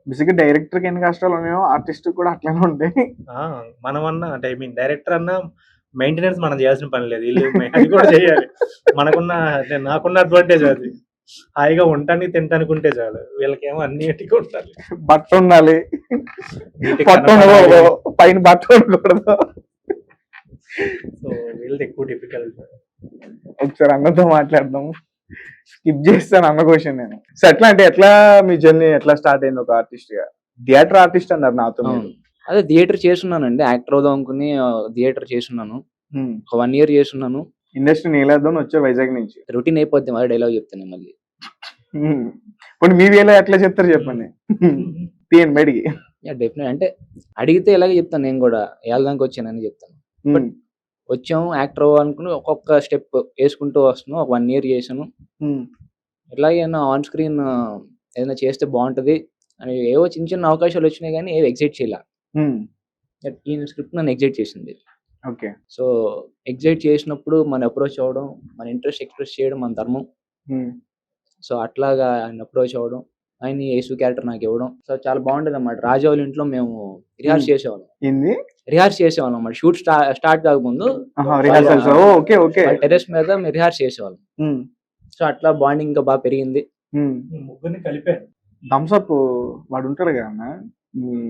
బేసిక్గా డైరెక్టర్ కి ఎన్ని కష్టాలు ఉన్నాయో ఆర్టిస్ట్ కూడా అట్లనే ఉంటాయి. మనమన్నా అంటే ఐ మీన్ డైరెక్టర్ అన్నా మెయింటెనెన్స్ మనం చేయాల్సిన పని లేదు, వీళ్ళు అది కూడా చేయాలి. మనకున్న అంటే నాకున్న అడ్వాంటేజ్ అది, హాయిగా ఉండటానికి తినటానికి ఉంటే చాలు. వీళ్ళకేమో అన్నిటికీ ఉండాలి, బట్ట ఉండాలి, వీటికి బట్ట కనపడాలి. ఉండకూడదు, పైన బట్ట ఉండకూడదు. సో వీళ్ళది ఎక్కువ డిఫికల్ట్. ఒకసారి అన్నతో మాట్లాడదాం, స్కిప్ చేస్తాను అన్న క్వశ్చన్ నేను. సో ఎట్లా అంటే ఎట్లా మీ జర్నీ ఎట్లా స్టార్ట్ అయింది ఒక ఆర్టిస్ట్ గా? థియేటర్ ఆర్టిస్ట్ అన్నారు నాతో మీరు. అవును. అదే థియేటర్ చేస్తున్నానండి. యాక్టర్ అవుదాం అనుకుని థియేటర్ చేసున్నాను. ఒక 1 year చేసున్నాను. ఇండస్ట్రీ నీలేద్దాం వచ్చే వైజాగ్ నుంచి. రొటీన్ అయిపోద్ది, మళ్ళీ డైలాగ్ చెప్తాను మళ్ళీ. ఇప్పుడు మీ వేలో ఎట్లా చెప్తారు చెప్పండి, తీయండి బయటికి. డెఫినెట్ అంటే అడిగితే ఇలాగే చెప్తాను, నేను కూడా ఏళ్ళదానికి వచ్చానని చెప్తాను. బట్ వచ్చాము యాక్టర్ అవ్వాలనుకుని ఒక్కొక్క స్టెప్ వేసుకుంటూ వస్తున్నాం. ఒక 1 year చేశాను. ఇట్లాగే ఆన్ స్క్రీన్ ఏదైనా చేస్తే బాగుంటది అని ఏవో చిన్న చిన్న అవకాశాలు వచ్చినాయి, కానీ ఏవి ఎగ్జైట్ చేయాల. ఈ స్క్రిప్ట్ నన్ను ఎగ్జైట్ చేసింది. ఓకే. సో ఎగ్జైట్ చేసినప్పుడు మన అప్రోచ్ అవ్వడం, మన ఇంట్రెస్ట్ ఎక్స్ప్రెస్ చేయడం మన ధర్మం. సో అట్లాగా ఆయన అప్రోచ్ అవ్వడం, ఆయన యేసు క్యారెక్టర్ నాకు ఇవ్వడం, సో చాలా బాగుండేది అన్నమాట. రాజావాళ్ళ ఇంట్లో మేము రిహార్స్ చేసేవాళ్ళం. రిహార్స్ చేసేవాళ్ళం అన్నమాట. షూట్ స్టార్ట్ కాకముందు టెర్రస్ మీద మేము రిహార్స్ చేసేవాళ్ళం. సో అట్లా బాండింగ్ ఇంకా బాగా పెరిగింది. ముగ్గురిని కలిపాను. థమ్స్అప్ వాడు ఉంటాడు కదా అన్న,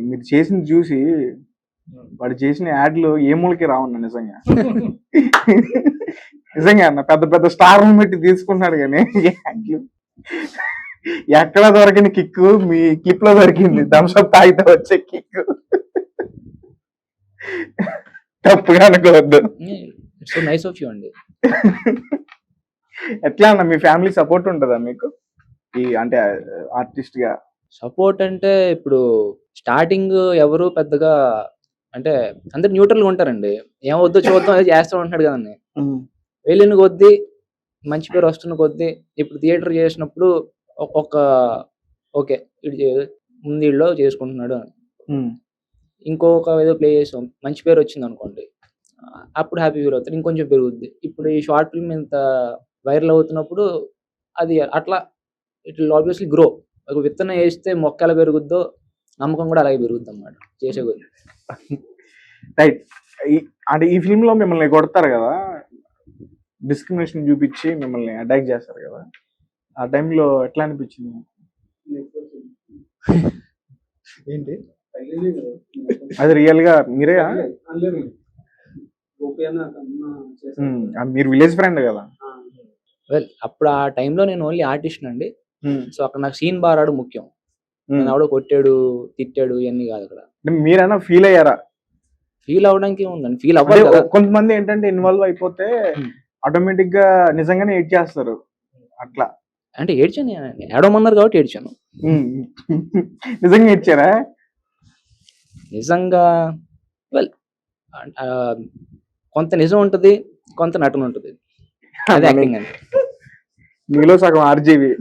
మీరు చేసింది చూసి వాడు చేసిన యాడ్లు ఏ మూలకి రావన్న నిజంగా. నిజంగా అన్న పెద్ద పెద్ద స్టార్ పెట్టి తీసుకున్నాడు, కానీ యాడ్లు ఎక్కడ దొరికిన కిక్కు మీ క్లిప్ లో దొరికింది. థమ్స్అప్ తాగితే వచ్చే కిక్కు తప్పుగా అనుకోవద్దు. సో నైస్ ఆఫ్ యూ అండి. ఎట్లా అన్న మీ ఫ్యామిలీ సపోర్ట్ ఉంటుందా మీకు ఈ అంటే ఆర్టిస్ట్ గా? సపోర్ట్ అంటే ఇప్పుడు స్టార్టింగ్ ఎవరు పెద్దగా అంటే అందరు న్యూట్రల్ గా ఉంటారండి. ఏమవుద్దో చూద్దాం, అది చేస్తూ ఉంటున్నాడు కదండి. వెళ్ళిన కొద్దీ మంచి పేరు వస్తున్న కొద్దీ ఇప్పుడు థియేటర్ చేసినప్పుడు ఒక ఓకే ముందులో చేసుకుంటున్నాడు, ఇంకొక ఏదో ప్లే చేసాం మంచి పేరు వచ్చింది అనుకోండి, అప్పుడు హ్యాపీ ఫీల్ అవుతారు, ఇంకొంచెం పెరుగుద్ది. ఇప్పుడు ఈ షార్ట్ ఫిల్మ్ ఇంత వైరల్ అవుతున్నప్పుడు అది అట్లా ఇట్ విల్ ఆబ్వియస్లీ గ్రో. ఒక విత్తనం వేస్తే మొక్క ఎలా పెరుగుద్దో నమ్మకం కూడా అలాగే పెరుగుద్ది అన్నమాట చేసే కొద్ది. రైట్. అంటే ఈ ఫిల్మ్ లో మిమ్మల్ని కొడతారు కదా, డిస్క్రిమినేషన్ చూపించి మిమ్మల్ని అటాక్ చేస్తారు కదా, ఆ టైంలో ఎట్లా అనిపించింది? ఏంటి అది రియల్ గా మీరే? మీరు విలేజ్ ఫ్రెండ్ కదా? వెల్ అప్పుడు ఆ టైంలో నేను ఓన్లీ ఆర్టిస్ట్ అండి. సో అక్కడ నాకు సీన్ బారాడు ముఖ్యం. నేను ఎవడో కొట్టాడు తిట్టాడు ఇవన్నీ కాదు అక్కడ. మీరైనా ఫీల్ అయ్యారా? ఫీల్ అవడానికి ఏముందండి, ఫీల్ అవ్వాలి కదా. కొంతమంది ఏంటంటే ఇన్వాల్వ్ అయిపోతే ఆటోమేటిక్ గా నిజంగానే ఏడ్ చేస్తారు అట్లా. అంటే ఏడ్చాను, ఏడవమన్నారు కాబట్టి ఏడ్చాను. నిజంగా ఏడ్చారా? నిజంగా వెల్ కొంత నిజం ఉంటది, కొంత నటన ఉంటది. అదే యాక్టింగ్ అండి. మీలో సగం ఆర్జీవి,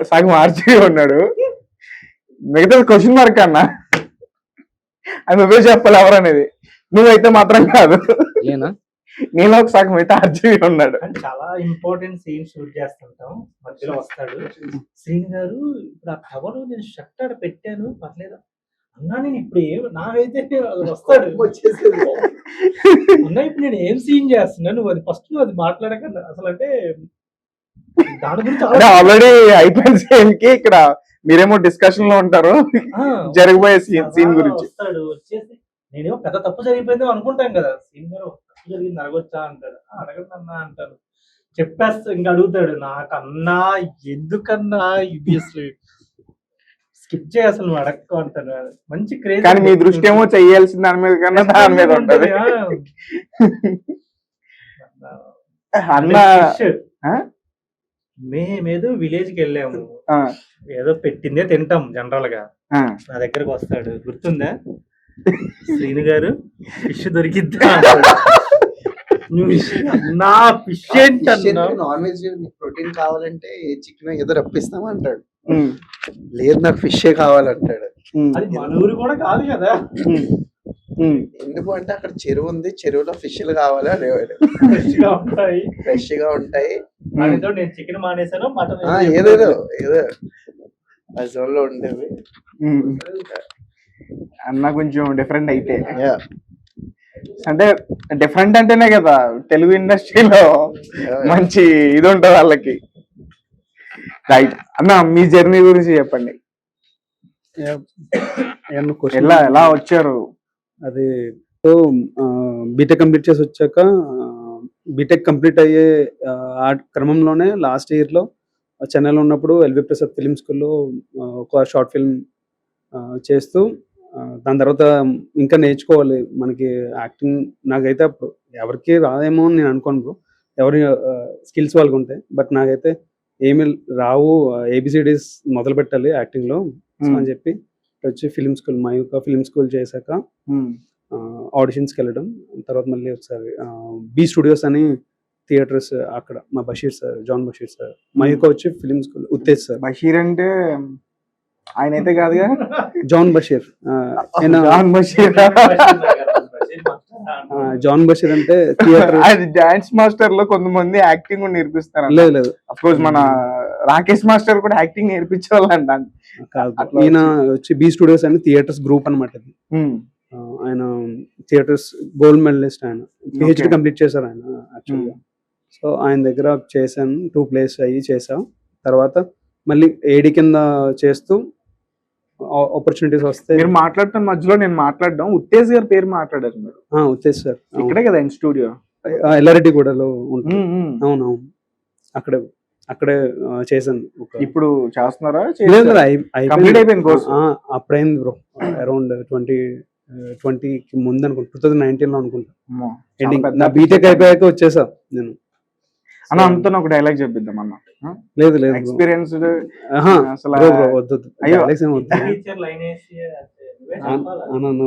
సగం ఆర్జీవి ఉన్నాడు, మిగతా క్వశ్చన్ మార్క్ అన్న. అది నువ్వే చెప్పాలి ఎవరనేది. నువ్వైతే మాత్రం కాదు, నేను ఒక సగం అయితే ఆర్జీవి ఉన్నాడు. చాలా ఇంపార్టెంట్ సీన్ షూట్ చేస్తుంటాం, మధ్యలో వస్తాడు శ్రీని గారు, ఇప్పుడు ఆ కవర్ నేను షర్ట్ ఆడ పెట్టాను పర్లేదా అన్నా, నేను ఇప్పుడు నాకైతే వస్తాడు అన్నా, ఇప్పుడు నేను ఏం సీన్ చేస్తున్నా, నువ్వు అది ఫస్ట్ నువ్వు అది మాట్లాడకన్నా అసలు. అంటే దాని గురించి ఆల్రెడీ అయిపోయిన సీన్ కి ఇక్కడ మీరేమో డిస్కషన్ లో ఉంటారు జరిగిపోయే సీన్ గురించి. వస్తాడు వచ్చేసి, నేనేమో పెద్ద తప్పు జరిగిపోయిందో అనుకుంటాం కదా, సీన్ గారు తప్పు జరిగింది అడగొచ్చా అంటాడు. అడగదు అన్నా అంటాను, చెప్పేస్తా. ఇంకా అడుగుతాడు, నాకన్నా ఎందుకన్నా ఇది అసలు స్కిప్ చేయ అసలు నువ్వు అడక్కో అంటాను. మంచి క్రేజ్. కానీ మీ దృష్టి ఏమో చెయ్యాల్సిన దాని మీద కన్నా దాని మీద ఉంటది. అన్న మేమేదో విలేజ్ కి వెళ్ళాము, ఏదో పెట్టిందే తింటాం జనరల్ గా. నా దగ్గరకు వస్తాడు, గుర్తుందా శ్రీను గారు ఫిష్ దొరికిద్దా నా ఫిష్ ఏంటన్నా, నాన్ వెజ్ ప్రోటీన్ కావాలంటే చికెన్ ఏదో రప్పిస్తామా అంటాడు. లేదు నాకు ఫిషే కావాలంటాడు. అది మన ఊరు కూడా కాదు కదా. ఎందుకు అంటే అక్కడ చెరువు ఉంది, చెరువులో ఫిష్లు కావాలా, ఫ్రెష్ గా ఉంటాయి. నేను చికెన్ మానేసాను, మటన్ ఏదేదో ఏదో ఆ జోన్ లో ఉండేవి. అన్న కొంచెం డిఫరెంట్ అయితే Yeah. అంటే డిఫరెంట్ అంటేనే కదా తెలుగు ఇండస్ట్రీలో మంచి ఇది ఉంటుంది వాళ్ళకి. రైట్ అన్న, మీ జర్నీ గురించి చెప్పండి. ఎలా వచ్చారు? అది సో బీటెక్ కంప్లీట్ చేసి వచ్చాక బీటెక్ కంప్లీట్ అయ్యే ఆ క్రమంలోనే లాస్ట్ ఇయర్లో చెన్నైలో ఉన్నప్పుడు ఎల్వి ప్రసాద్ ఫిలిం స్కూల్లో ఒక షార్ట్ ఫిల్మ్ చేస్తూ దాని తర్వాత ఇంకా నేర్చుకోవాలి మనకి యాక్టింగ్. నాకైతే అప్పుడు ఎవరికి రాదేమో అని నేను అనుకోను బ్రో, ఎవరి స్కిల్స్ వాళ్ళకి ఉంటాయి. బట్ నాకైతే ఏమి రావు, ఏబిసిడీస్ మొదలు పెట్టాలి యాక్టింగ్లో అని చెప్పి వచ్చి film school Mayuka film school చేశాక ఆడిషన్స్కి వెళ్ళడం. తర్వాత మళ్ళీ ఒకసారి బి స్టూడియోస్ అని థియేటర్స్ అక్కడ మా Basheer sir, John Basheer sir, Mayuka వచ్చి film school Uttej sir. Basheer అంటే ఆయన అయితే కాదుగా, John Basheer. John Basheer John Basheer అంటే థియేటర్ డాన్స్ మాస్టర్ లో కొంతమంది యాక్టింగ్ నేర్పిస్తారు. లేదు లేదు, అఫ్ కోర్స్ మన రాకేష్ మాస్టర్ కూడా యాక్టింగ్ నేర్పించే వాళ్ళంట. ఈయన వచ్చి బి స్టూడియోస్ అని థియేటర్స్ గ్రూప్ అనమాట. ఆయన థియేటర్స్ గోల్డ్ మెడలిస్ట్, ఆయన పిహెచ్డి కంప్లీట్ చేశారు ఆయన యాక్చువల్గా. సో ఆయన దగ్గర చేశాను, 2 plays అయ్యి చేసాం. తర్వాత మళ్ళీ ఏడి కింద చేస్తూ ఆపర్చునిటీస్ వస్తే మీరు మాట్లాడుతున్న మధ్యలో నేను మాట్లాడడం, ఉత్తేజ్ గారి పేరు మాట్లాడారు మీరు. ఉత్తేజ్ సార్ ఇక్కడే కదా ఇన్ స్టూడియో, ఎల్లారెడ్డి గూడలో ఉంటుంది. అవునవును, అక్కడే చేశాను. ఇప్పుడు చేస్తున్నారా? కంప్లీట్ అయిపోయింది కోర్స్. అప్పుడైంది బ్రో, అరౌండ్ 2020కి ముందు అనుకుంటా, 2019 లో అనుకుంటా ఎండింగ్. నా బీటెక్ అయిపోయాక వచ్చేసా నేను. అన్న అంతా ఒక డైలాగ్ చెప్పిద్దాం అన్న. లేదు లేదు, ఎక్స్పీరియన్స్ అసలు వద్దు,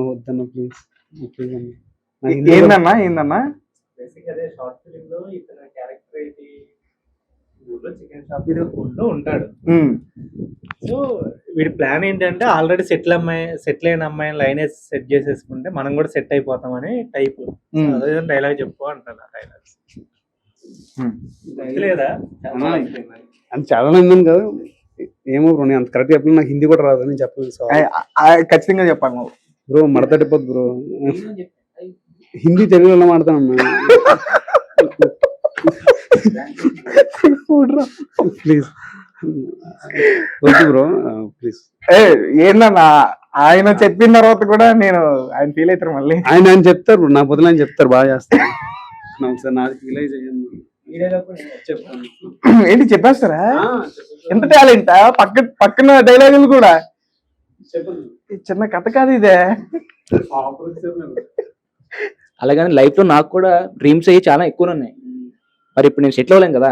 వద్దన్న ప్లీజ్ ప్లీజ్ అన్న. ఏందన్నా చికెన్ షాప్ ఉంటాడు. సో వీడి ప్లాన్ ఏంటంటే ఆల్రెడీ సెటిల్ అయిన అమ్మాయిని లైన్ వేసి సెట్ చేసేసుకుంటే మనం కూడా సెట్ అయిపోతామని టైప్. అదే డైలాగ్ చెప్పు అంటాను. లేదా అని చాలా మంది కదా, ఏమో బ్రో నేను అంత కరెక్ట్ చెప్పలేదు, నాకు హిందీ కూడా రాదు అని చెప్పలేదు. ఖచ్చితంగా చెప్పాను నువ్వు బ్రో, మడతడిపోద్దు బ్రో, హిందీ తెలుగులో మాడతాను ప్లీజ్, వద్దు బ్రో ప్లీజ్. ఏందన్నా ఆయన చెప్పిన తర్వాత కూడా నేను ఆయన ఫీల్ అవుతారు మళ్ళీ. ఆయన చెప్తారు బ్రో, నా బదులు ఆయన చెప్తారు, బాగా చేస్తారు. ఒకసారి నాది ఫీల్ అయ్యి చెయ్యండి. ఏంటి చెప్పేస్తారా? ఎంత టాలెంట్! పక్కన డైలాగులు కూడా చిన్న కథ కాదు ఇదే. అలాగని లైఫ్ లో నాకు కూడా డ్రీమ్స్ అయ్యి చాలా ఎక్కువ ఉన్నాయి. మరి ఇప్పుడు నేను సెటిల్ అవ్వలేను కదా,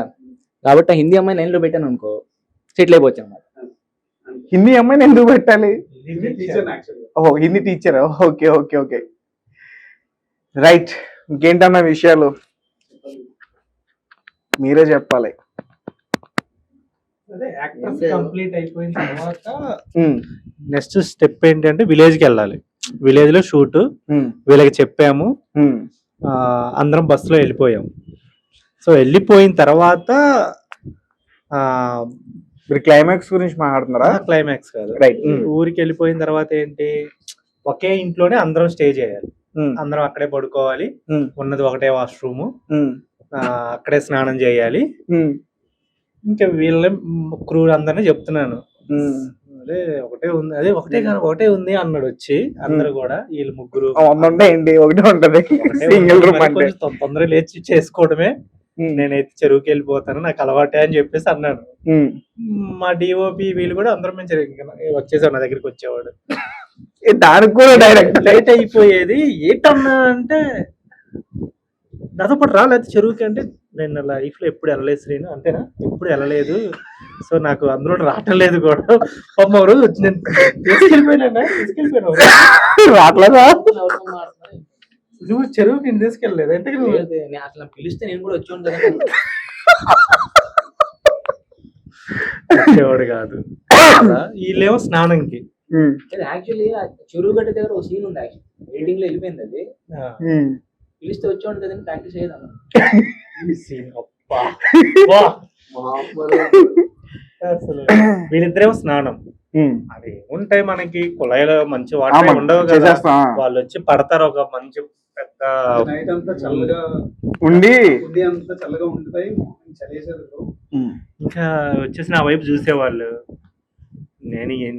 కాబట్టి హిందీ అమ్మాయి లైన్ లో పెట్టాను అనుకో, సెటిల్ అయిపోవచ్చు అనమాట. హిందీ అమ్మాయిని ఎందుకు పెట్టాలి? ఓహో, Hindi teacher. Okay okay okay, right. ఇంకేంటన్న విషయాలు మీరే చెప్పాలి. అదే యాక్టర్స్ కంప్లీట్ అయిపోయిన తర్వాత నెక్స్ట్ స్టెప్ ఏంటంటే విలేజ్ కి వెళ్ళాలి. విలేజ్ లో షూట్ వీళ్ళకి చెప్పాము, అందరం బస్సులో వెళ్ళిపోయాం. సో వెళ్ళిపోయిన తర్వాత మీరు క్లైమాక్స్ గురించి మాట్లాడుతున్నారా? క్లైమాక్స్ కాదు, రైట్. ఊరికి వెళ్ళిపోయిన తర్వాత ఏంటి, ఒకే ఇంట్లోనే అందరం స్టే చేయాలి, అందరం అక్కడే పడుకోవాలి, ఉన్నది ఒకటే వాష్రూమ్, అక్కడే స్నానం చేయాలి. ఇంకా వీళ్ళ క్రూ అందరినీ చెప్తున్నాను, అదే ఒకటే ఉంది, అదే ఒకటే ఉంది అన్నాడు వచ్చి. అందరు కూడా వీళ్ళు ముగ్గురు ఒకటే ఉంటది, తొందరగా లేచి చేసుకోవడమే, నేనైతే చెరువుకి వెళ్ళిపోతాను, నాకు అలవాటే అని చెప్పేసి అన్నాడు. మా డిఓపి వీళ్ళు కూడా అందరం మేము వచ్చేసాడు, నా దగ్గరికి వచ్చేవాడు. దానికి కూడా డైరెక్ట్ లేట్ అయిపోయేది. ఏంటన్నా అంటే నాతో పాటు రాలేదు చెరువుకి అంటే, నేను లైఫ్ లో ఎప్పుడు వెళ్ళలేదు శ్రీను, అంతేనా, ఎప్పుడు వెళ్ళలేదు, సో నాకు అందులో రావటం లేదు కూడా. పాపం రోజు వచ్చి నేను తీసుకెళ్ళిపోయినా రావట్లేదా? నువ్వు చెరువుకి నేను తీసుకెళ్ళలేదు అంటే అసలు పిలిస్తే నేను కూడా వచ్చి ఉంటాను. వచ్చేవాడు కాదు. వీళ్ళేమో స్నానంకి. యాక్చువల్లీ చెరువు గడ్డ దగ్గర ఒక సీన్ ఉంది, ఎడిటింగ్ లో వెళ్ళిపోయింది అది. పిలిస్తే వచ్చి ఉంటుంది ప్రాక్టీస్ అయ్యేదాన్ని. అసలు వీళ్ళిద్దరేమో స్నానం, అవి ఉంటాయి మనకి కుళాయిలో మంచి వాటర్ ఉండవు కదా, చేసేస్తాం వాళ్ళు వచ్చి పడతారు ఒక మంచి పెద్ద నైట్ అంతా చల్లగా ఉండి ఉండి అంతా చల్లగా ఉండిపోయి మార్నింగ్ చలిసేది. ఇంకా వచ్చేసి నా వైపు చూసేవాళ్ళు.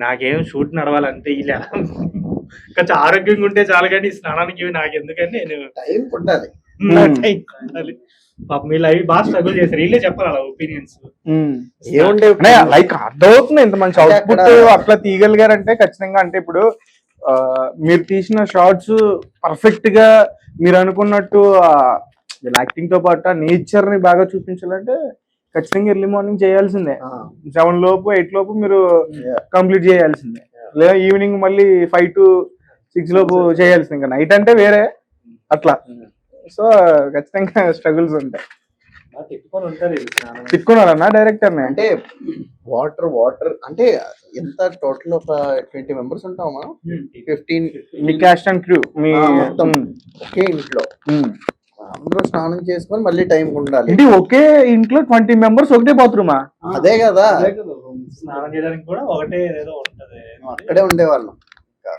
నాకేం షూట్ నడవాలంటే ఇలా కొంచెం ఆరోగ్యంగా ఉంటే చాలు, కానీ స్నానానికి ఇవి నాకు ఎందుకని నేను టైం ఉండాలి. నా టైం ఉండాలి. పాపం వీళ్ళు అవి బాగా స్ట్రగుల్ చేస్తారు, వీళ్ళే చెప్పాలి అలా ఒపీనియన్స్. ఏముండే లైక్ అర్థమవుతుంది ఇంత మంచి అంటే అవుట్పుట్ అక్కడ- అట్లా తీయగలిగారంటే ఖచ్చితంగా. అంటే ఇప్పుడు మీరు తీసిన షార్ట్స్ పర్ఫెక్ట్ గా మీరు అనుకున్నట్టు యాక్టింగ్ తో పాటు నేచర్ ని బాగా చూపించాలంటే ఖచ్చితంగా ఎర్లీ మార్నింగ్ చేయాల్సిందే. 7 లోపు 8 లోపు మీరు Yeah. కంప్లీట్ చేయాల్సిందే, లేదా ఈవినింగ్ మళ్ళీ 5 to 6 లోపు చేయాల్సిందే. ఇంకా నైట్ అంటే వేరే అట్లా. సో ఖచ్చితంగా స్ట్రగుల్స్ ఉంటాయి. తిట్టుకొని ఉంటారు ఇది స్నానం. తిట్టుకున్నారన్నా డైరెక్టర్ ని? అంటే వాటర్ అంటే ఎంత టోటల్ ఒక 20 మెంబర్స్ ఉంటాం మనం. 15 మీ క్యాస్ట్ అండ్ క్రూ మీ మొత్తం ఒకే ఇంట్లో అందరూ స్నానం చేసుకొని మళ్ళీ టైం ఉండాలి. ఇది ఒకే ఇంట్లో 20 మెంబర్స్ ఒకటే బాత్రూమా? అదే కదా, స్నానం చేయడానికి కూడా ఒకటే ఏదో ఉంటది. అక్కడే ఉండేవాళ్ళం. ఇంకా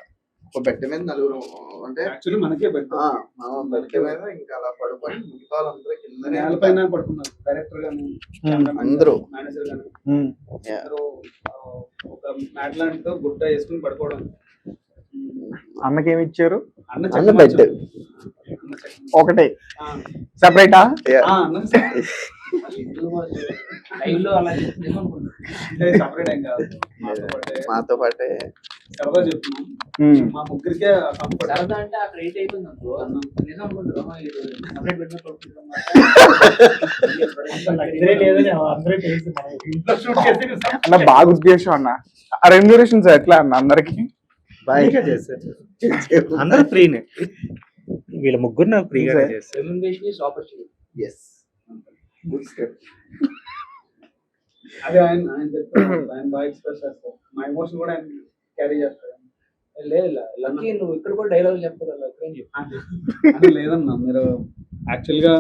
ఒక బెడ్ మీద నలుగురు, అంటే యాక్చువల్లీ మనకే బెడ్ మనం బెడ్ మీద ఇంకా అలా పడుకొని మిగతా వాళ్ళందరూ కిందనే నేలపైన పడుకున్నారు. డైరెక్టర్ గాని అందరూ. మేనేజర్ గాని Yeah. అందరూ ఒక మ్యాట్ లాంటితో గుడ్డ వేసుకుని పడుకోవడం. అన్నకేమి ఇచ్చారు? అన్న బెడ్ ఒకటే సెపరేటా? సపరేట్ ఏం కాదు, మాతో పాటే సరదా చెప్తున్నాం. మా ముగ్గురికే కంఫర్ట్. సరదా అంటే అక్కడ ఏట్ అయిపోయింది అనుకో, నిజం అనుకుంటారు సపరేట్ బెడ్రూమ్ పడుకుంటాం. లగ్జరీ లేదని అందరూ తెలుసు, మనం ఇంట్లో షూట్ చేసి అన్న బాగా ఉద్దేశం అన్న. ఆ రెమ్యూనరేషన్స్ ఎట్లా అన్న అందరికి? ఫ్రీగా చేస్తారు, అందరూ ఫ్రీనే. వీళ్ళ ముగ్గురు నాకు ఫ్రీగా చేస్తారు. Remuneration is opportunity. Yes. Good step. అదే ఆయన చెప్తారు, ఆయన బాగా ఎక్స్ప్రెస్ చేస్తారు. మా ఎమోషన్ కూడా ఆయన క్యారీ చేస్తారు. లేదు లక్కీ నువ్వు ఇక్కడ కూడా డైలాగ్ చెప్పదు, లక్కీ అని చెప్పి. అది లేదన్నా, మీరు యాక్చువల్ గా